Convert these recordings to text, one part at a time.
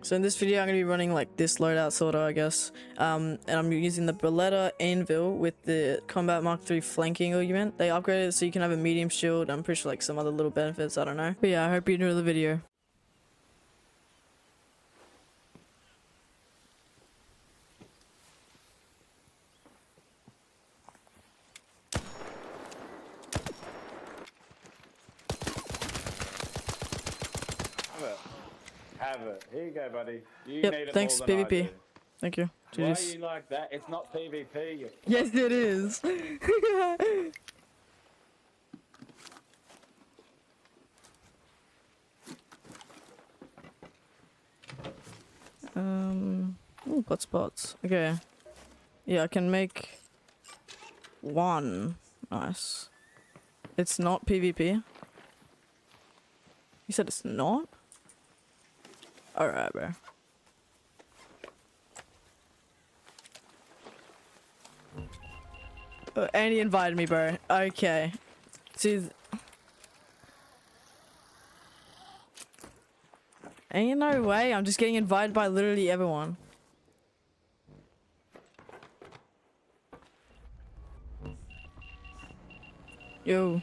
So in this video, I'm going to be running like this loadout sorta, I guess. And I'm using the Burletta Anvil with the Combat Mark III flanking augment. They upgraded it so you can have a medium shield. I'm pretty sure like some other little benefits, I don't know. But yeah, I hope you enjoy the video. Have it. Here you go, buddy. You Yep, need it thanks, more than I PvP. do. Thank you. Why are GG's. you like that? It's not PvP. You Yes, it is. Ooh, pot spots. Okay. Yeah, I can make one. Nice. It's not PvP. You said it's not? Alright, bro. And he invited me, bro. Okay. See, ain't no way. I'm just getting invited by literally everyone. Yo.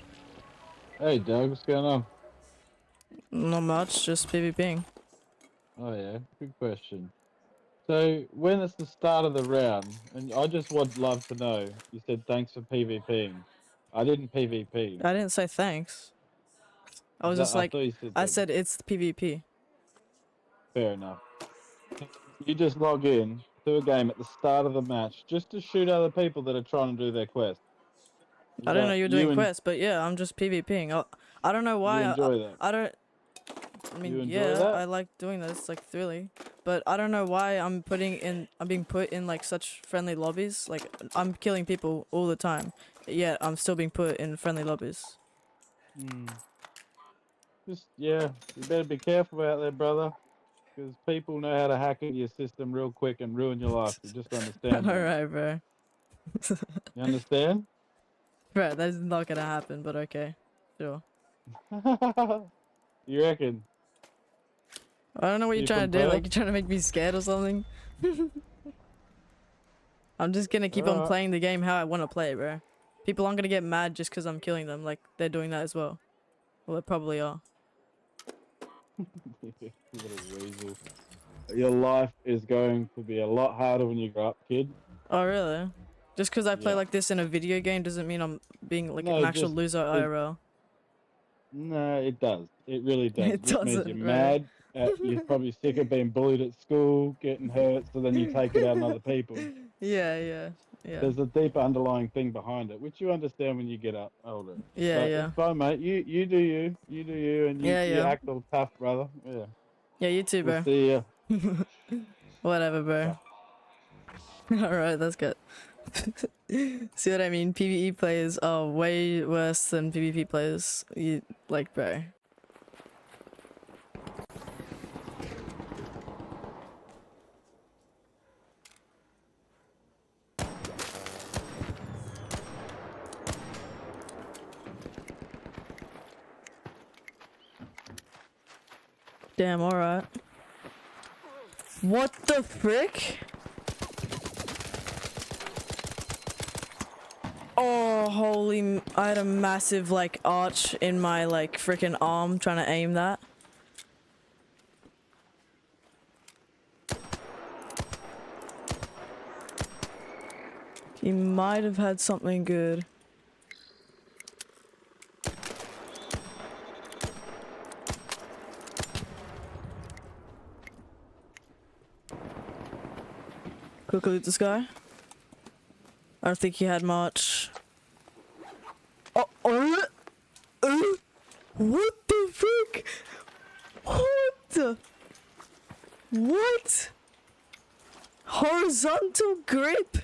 Hey Doug, what's going on? Not much, just PvPing. Oh yeah, good question. So when it's the start of the round, and I just would love to know, you said thanks for PvPing. I didn't PvP. I didn't say thanks. I was just I like, thought you said I that. said it's PvP. Fair enough. You just log in to a game at the start of the match just to shoot other people that are trying to do their quest. I didn't know you were doing you quests, but yeah, I'm just PvPing. I don't know why. You enjoy that? I mean, You enjoy yeah, that? I like doing this, like thrilling. But I don't know why I'm being put in like such friendly lobbies. Like I'm killing people all the time, yet I'm still being put in friendly lobbies. Just yeah, you better be careful out there, brother, because people know how to hack into your system real quick and ruin your life. You just understand that. Alright, bro. You understand? Bro, that is not gonna happen, but okay. Sure. You reckon? I don't know what you're You trying to do, prepared? like you're trying to make me scared or something? I'm just gonna keep on Alright. playing the game how I want to play it, bro. People aren't gonna get mad just because I'm killing them, like they're doing that as well. Well, they probably are. You little weasel. Your life is going to be a lot harder when you grow up, kid. Oh, really? Just because I play Yeah. like this in a video game doesn't mean I'm being like No, an actual just loser IRL. no, it does. It really does. It Just means you're doesn't, right? mad. You're probably sick of being bullied at school, getting hurt, so then you take it out on other people. Yeah. There's a deep underlying thing behind it, which you understand when you get up older. But Yeah. it's fine, mate. You do you, and you Yeah. act all tough, brother. Yeah. Yeah, you too, We'll bro. see ya. Whatever, bro. Alright, that's good. See what I mean? PvE players are way worse than PvP players. You, like, bro. Damn, alright. What the frick? Oh, holy, I had a massive, like, arch in my, like, freaking arm trying to aim that. He might have had something good. Quickly loot this guy. I don't think he had much. What the frick? What? Horizontal grip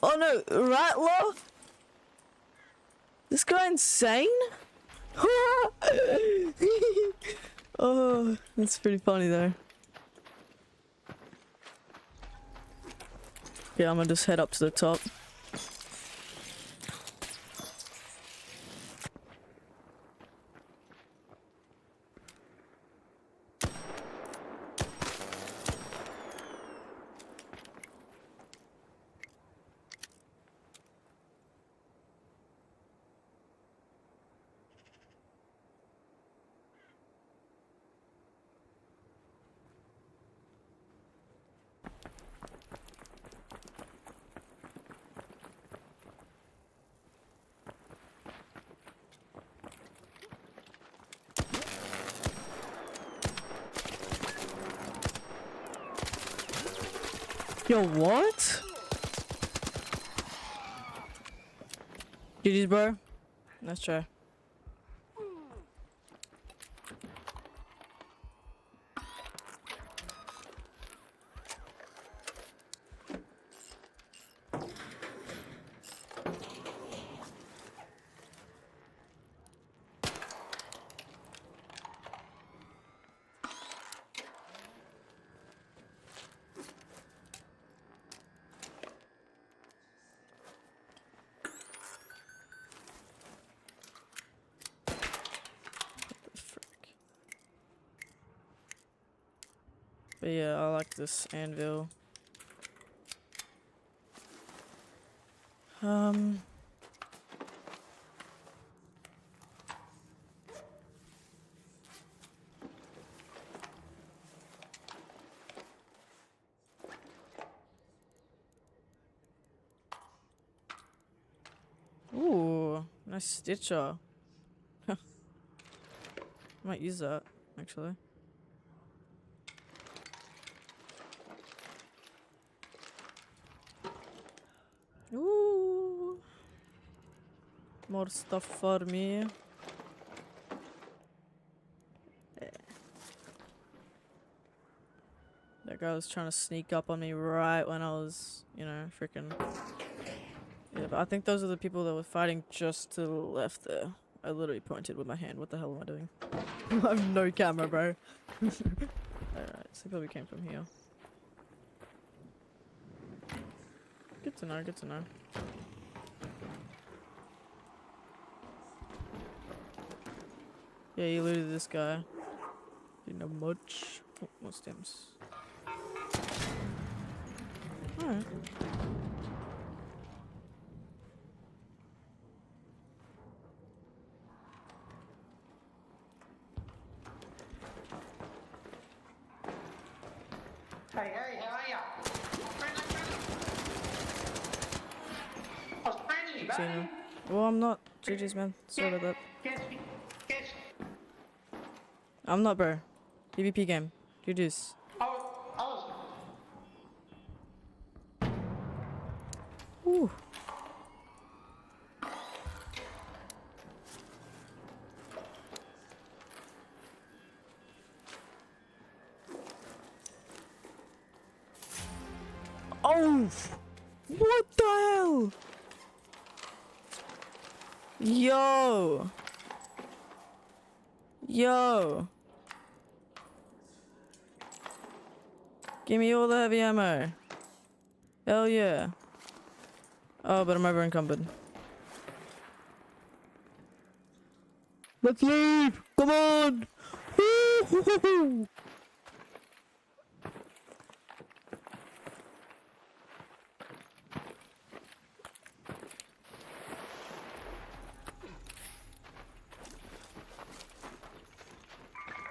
on a rattler? This guy insane? Oh, that's pretty funny though. Yeah, I'm gonna just head up to the top. Yo, what? GG's, bro. Let's try. But yeah, I like this anvil. Ooh, nice stitcher. Might use that, actually. Ooh. More stuff for me. Yeah. That guy was trying to sneak up on me right when I was, you know, freaking. Yeah, but I think those are the people that were fighting just to the left there. I literally pointed with my hand. What the hell am I doing? I have no camera, bro. Alright, so they probably came from here. Good to know, good to know. Yeah, you looted this guy. Didn't know much. Oh, more stems. Alright. Hey, how are ya? I was training you, Seen buddy. him. Well, I'm not. GG's, man. Sorry about that. Guess. I'm not, bro. PvP game. GG's. I was. Ooh. Oh! What the hell? Yo! Yo! Give me all the heavy ammo. Hell yeah. Oh, but I'm over encumbered. Let's leave! Come on! Woo-hoo-hoo-hoo!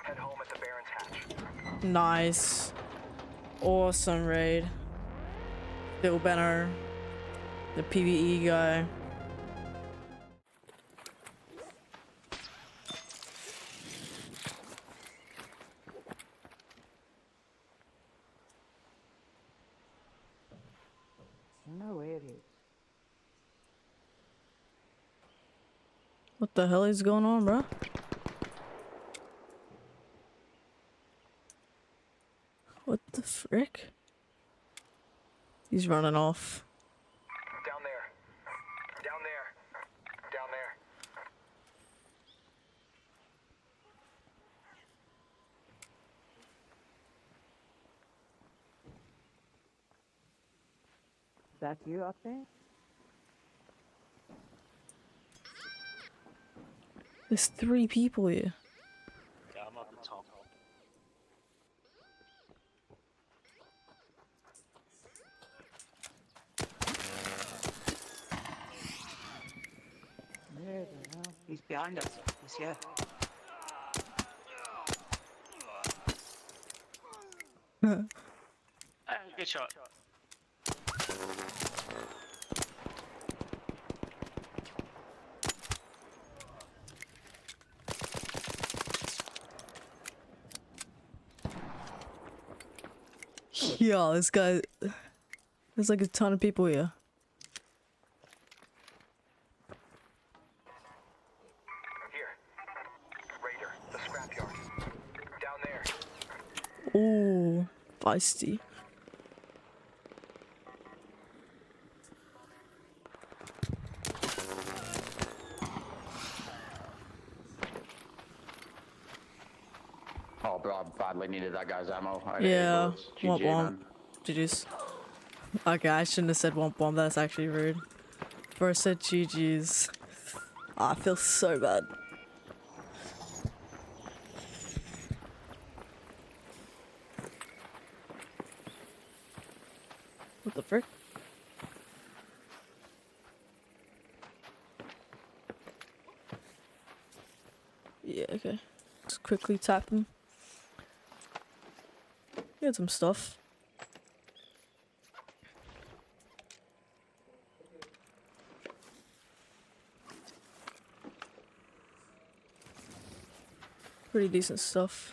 Head home at the Baron's hatch. Nice. Awesome raid. Bill Benner. The PvE guy. No way it is. What the hell is going on, bro? What the frick? He's running off. Down there. Down there. Down there. Is that you up there? There's 3 people here. Yeah, I'm up the top. Where the hell? He's behind us. He's here. Good shot. Yo, this guy. There's like a ton of people here. Here. Raider, the scrapyard. Down there. Ooh, feisty. Oh, bro, I badly needed that guy's ammo. I had Yeah, bullets. womp GG, womp. man. GG's. Okay, I shouldn't have said womp womp. That's actually rude. First said GG's. Oh, I feel so bad. What the frick? Yeah, okay. Just quickly tap him. Get some stuff. Pretty decent stuff.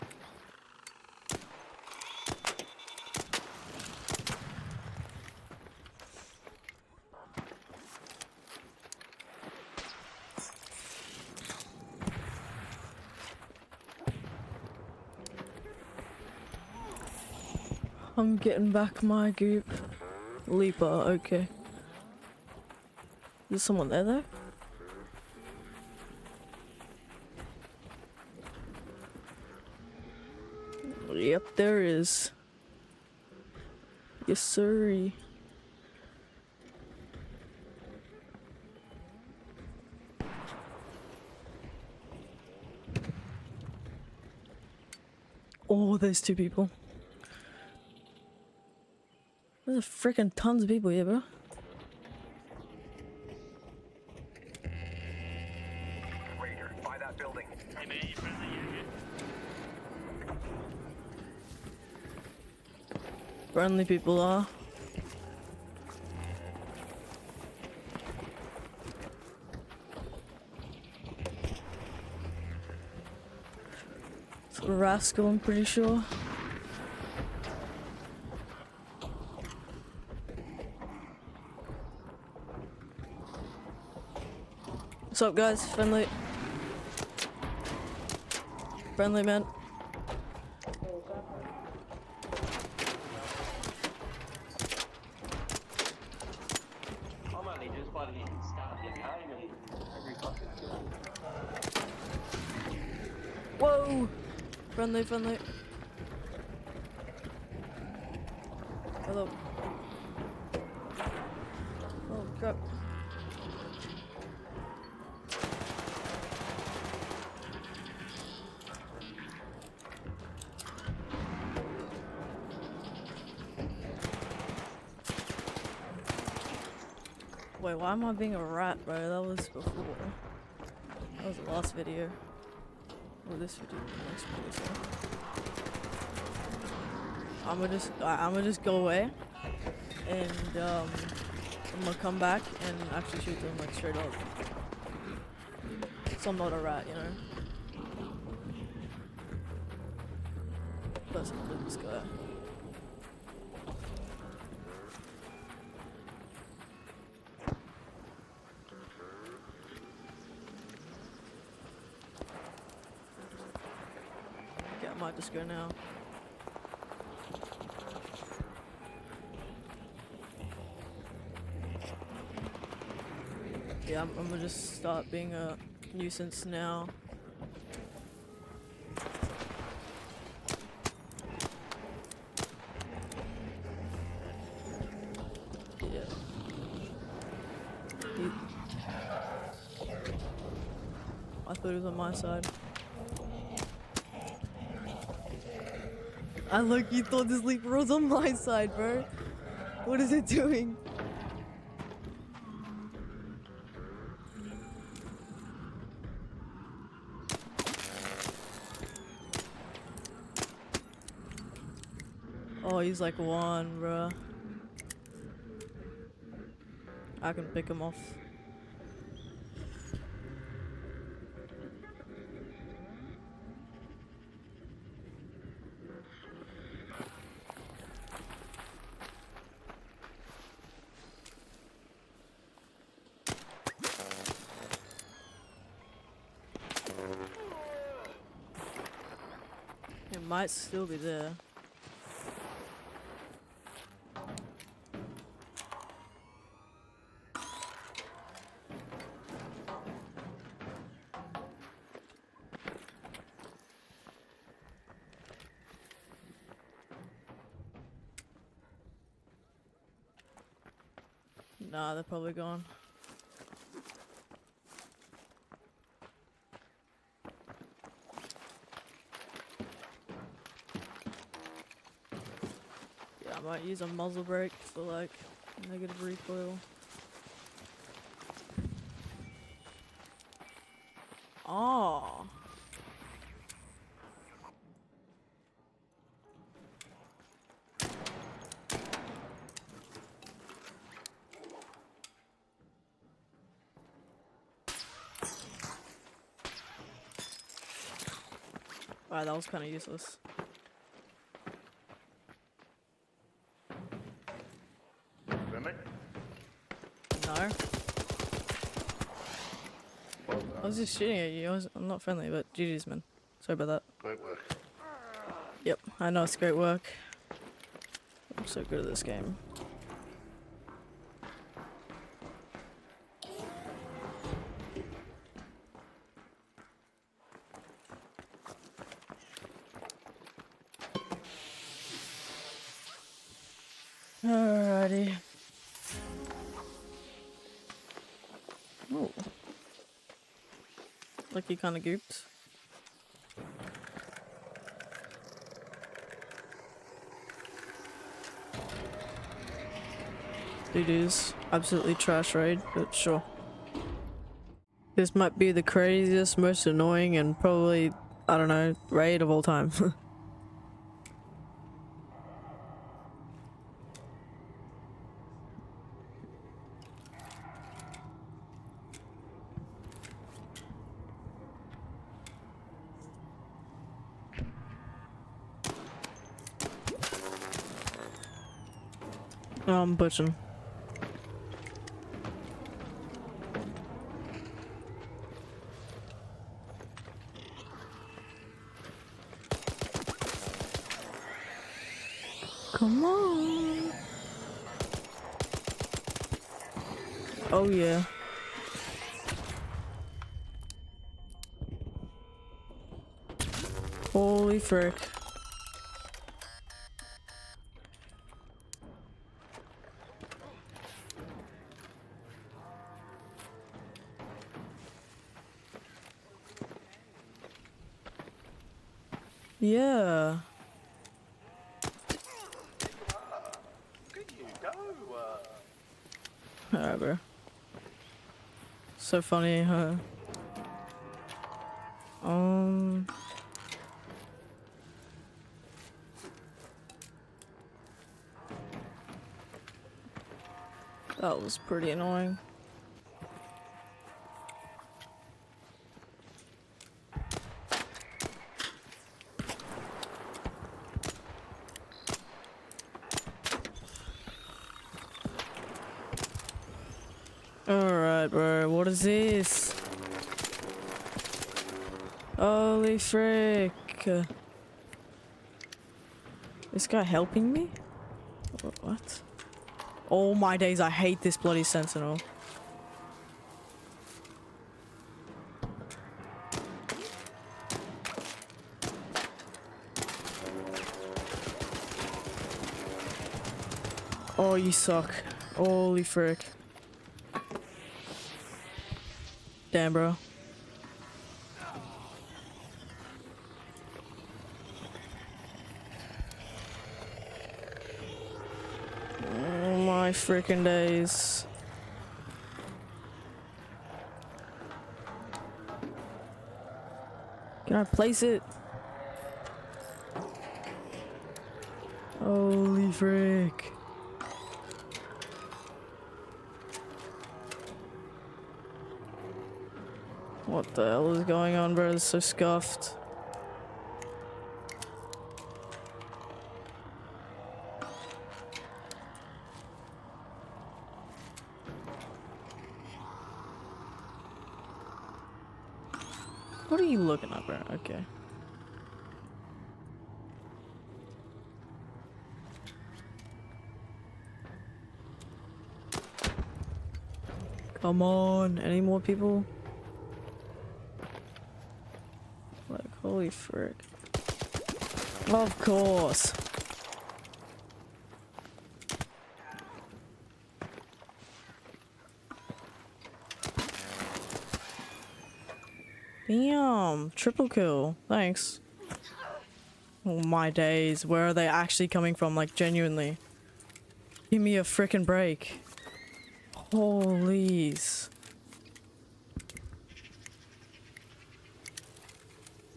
I'm getting back my goop. Leaper, okay. There's someone there though? Yep, there is. Yes, sirree. Oh, there's two people. There's freaking tons of people here, bro. Raider, by that building. Friendly people are. It's a rascal, I'm pretty sure. What's up, guys? Friendly. Friendly, man. I'm only just by the start of the game and every fucking Whoa! Friendly, friendly. Hello. Oh, crap. Wait, why am I being a rat, bro? That was before. That was the last video. Or this video, the next video, so. I'ma just go away, and I'm gonna come back and actually shoot them like straight up. So I'm not a rat, you know. Let's look this guy. I might just go now. Yeah, I'm gonna just start being a nuisance now. Yeah. I thought it was on my side. I look, you thought this leaper was on my side, bro. What is it doing? Oh, he's like one, bro. I can pick him off. might still be there. Nah, they're probably gone. Yeah, I might use a muzzle brake for like negative recoil. Oh. Wow, that was kind of useless. Really? No. I was just shooting at you. I'm not friendly, but GG's, man. Sorry about that. Great work. Yep, I know it's great work. I'm so good at this game. Alrighty. Oh. Like he kinda gooped. It is absolutely trash raid, but sure. This might be the craziest, most annoying, and probably, I don't know, raid of all time. I'm butching. Come on. Oh yeah. Holy frick. Yeah. Look at you go. Alright, bro. So funny, huh? That was pretty annoying. Alright, bro, what is this? Holy frick. This guy helping me? What? Oh my days, I hate this bloody sentinel. Oh, you suck. Holy frick. Damn, bro. Oh my freaking days. Can I place it? Holy frick. What the hell is going on, bro? It's so scuffed. What are you looking at, bro? Okay. Come on, any more people? Like, holy frick. Of course. Damn, triple kill. Thanks. Oh my days, where are they actually coming from? Like, genuinely. Give me a frickin' break. Holies.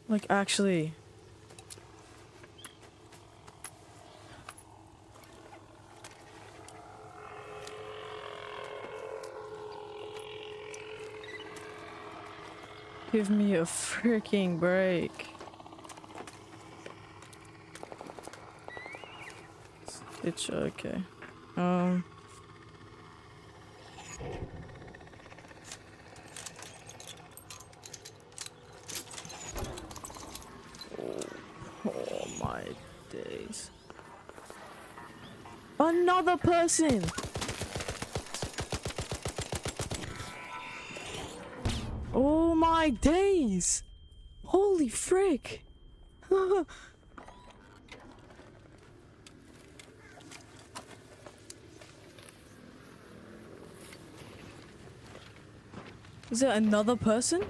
Like, actually. Give me a freaking break. It's okay. Oh my days. Another person! Oh my days! Holy frick! Is there another person?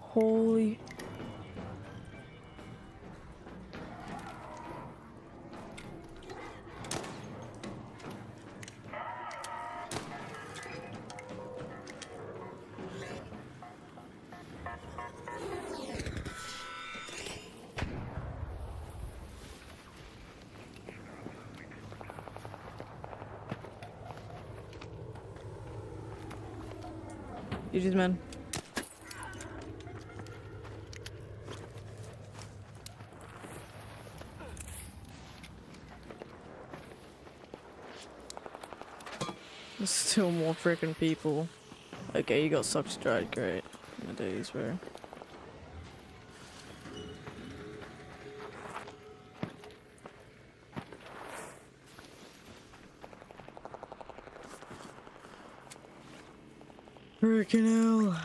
Holy... GG's, man. There's still more freaking people. Okay, you got substrate, great. My days, bro. Freaking hell.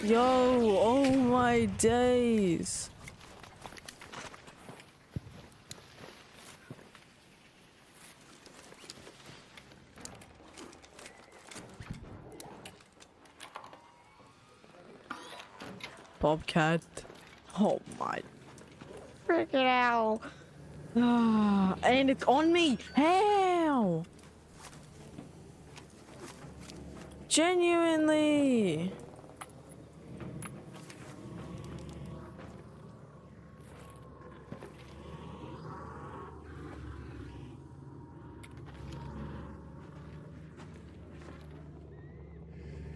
Yo, oh my days. Bobcat. Oh my freaking hell. Ah, and it's on me. How? Genuinely.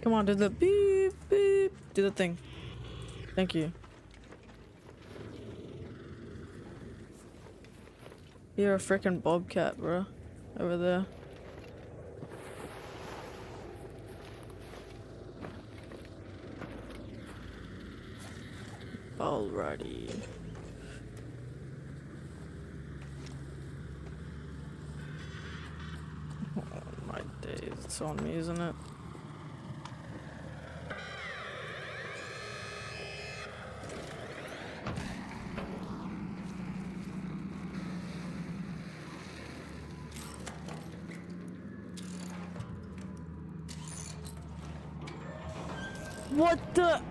Come on, do the beep beep. Do the thing. Thank you. You're a freaking bobcat, bro. Over there. Alrighty. Oh my days, it's on me, isn't it? What the?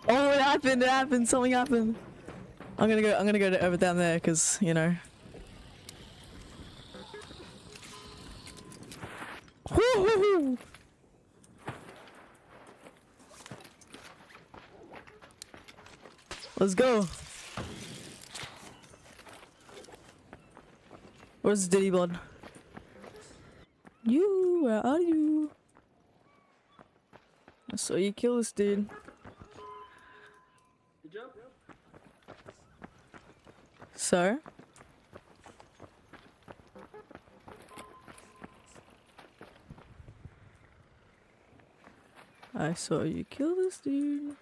Oh, it happened, something happened. I'm gonna go over down there, cause, you know. Woo-hoo-hoo. Let's go. Where's Diddy Blood? You, where are you? I saw you kill this dude. Good job. So? I saw you kill this dude.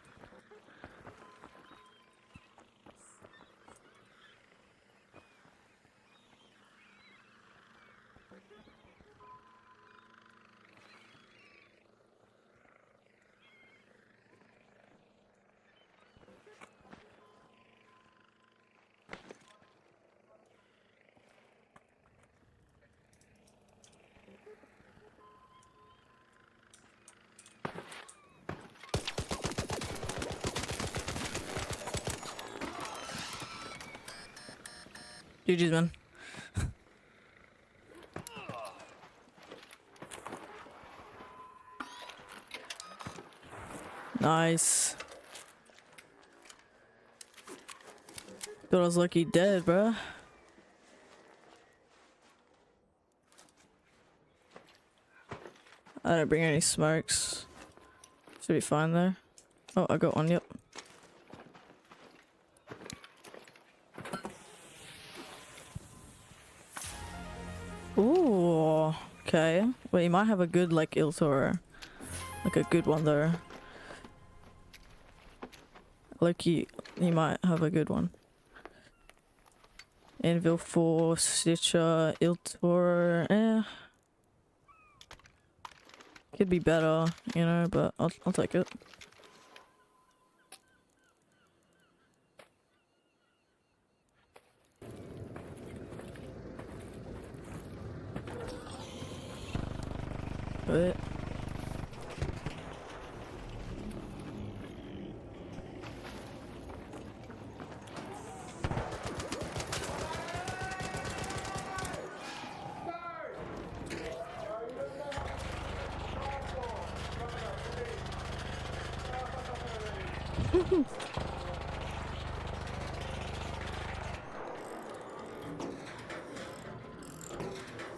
GG's, man. Nice. Thought I was lucky dead, bruh. I didn't bring any smokes. Should be fine there. Oh, I got one, yep. Ooh, okay. Well, you might have a good, like, Iltor. Like a good one, though. Like, you might have a good one. Anvil 4, Stitcher, Iltor, could be better, you know, but I'll take it. But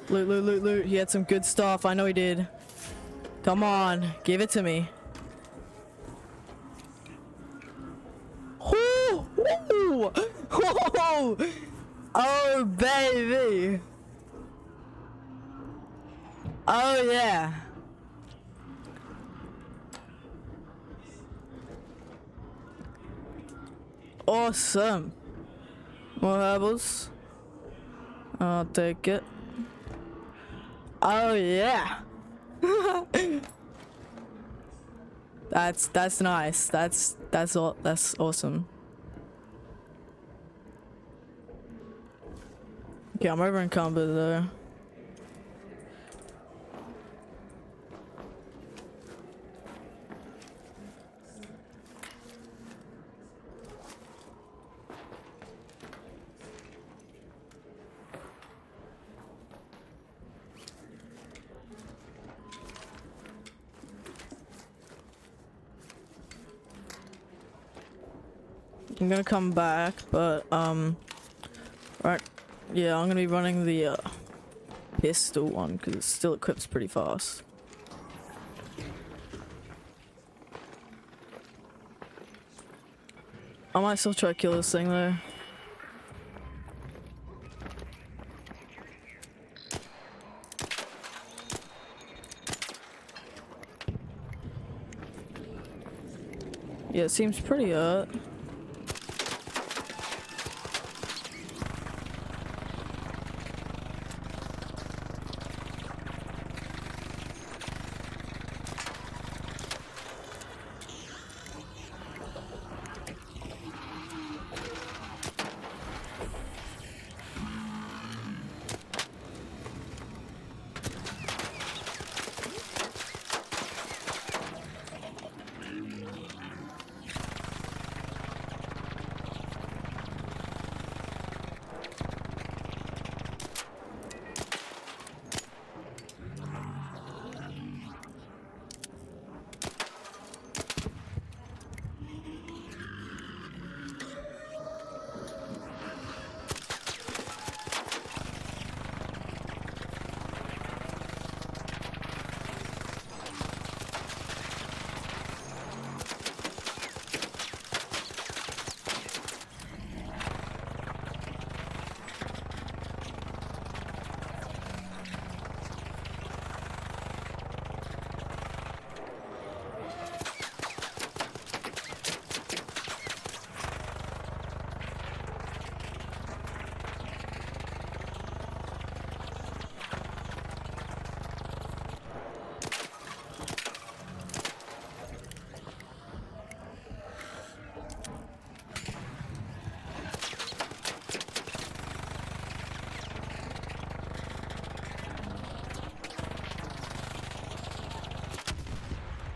loot, loot, loot, loot. He had some good stuff. I know he did. Come on, give it to me. Ooh, ooh, ooh. Oh, baby. Oh, yeah. Awesome. More herbals. I'll take it. Oh, yeah. That's nice. That's awesome. Okay, I'm over in combat though. I'm gonna come back, but right, yeah, I'm gonna be running the pistol one because it still equips pretty fast. I might still try to kill this thing though. Yeah, it seems pretty hurt.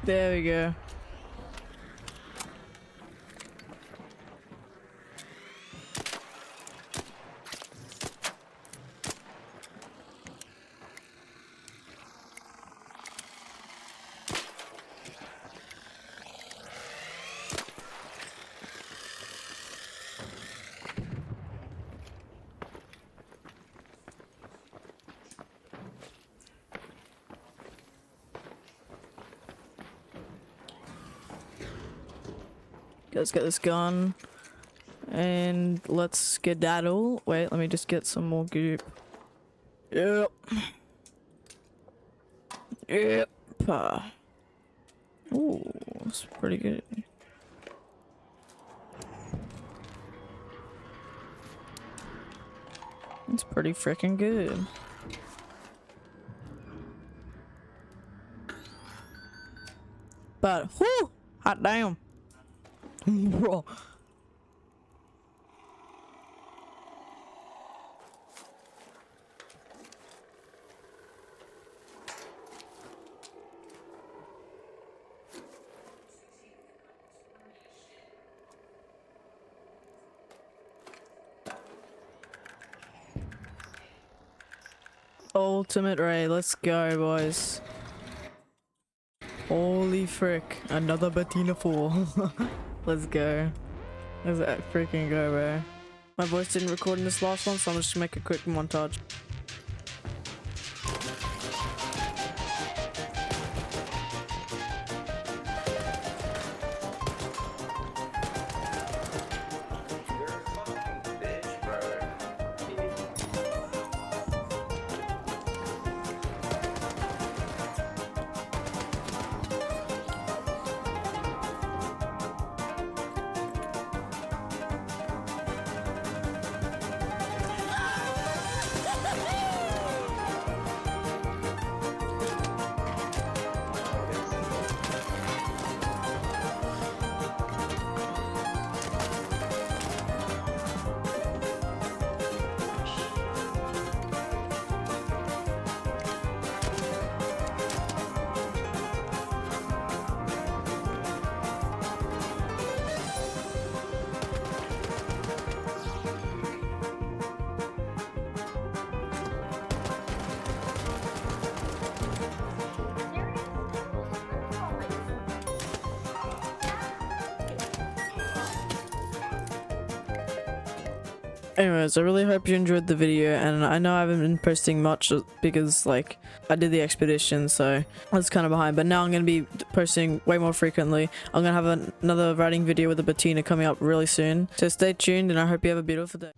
There we go. Let's get this gun. And let's skedaddle. Wait, let me just get some more goop. Yep. Yep. Ooh, that's pretty good. It's pretty freaking good. But, whoo! Hot damn. Bro. Ultimate Ray, let's go, boys. Holy frick, another Bettina 4. Let's go. Let's freaking go, bro. My voice didn't record in this last one, so I'm just gonna make a quick montage. Anyways, I really hope you enjoyed the video, and I know I haven't been posting much because like I did the expedition, so I was kind of behind, but now I'm going to be posting way more frequently. I'm going to have another riding video with a Bettina coming up really soon, so stay tuned and I hope you have a beautiful day.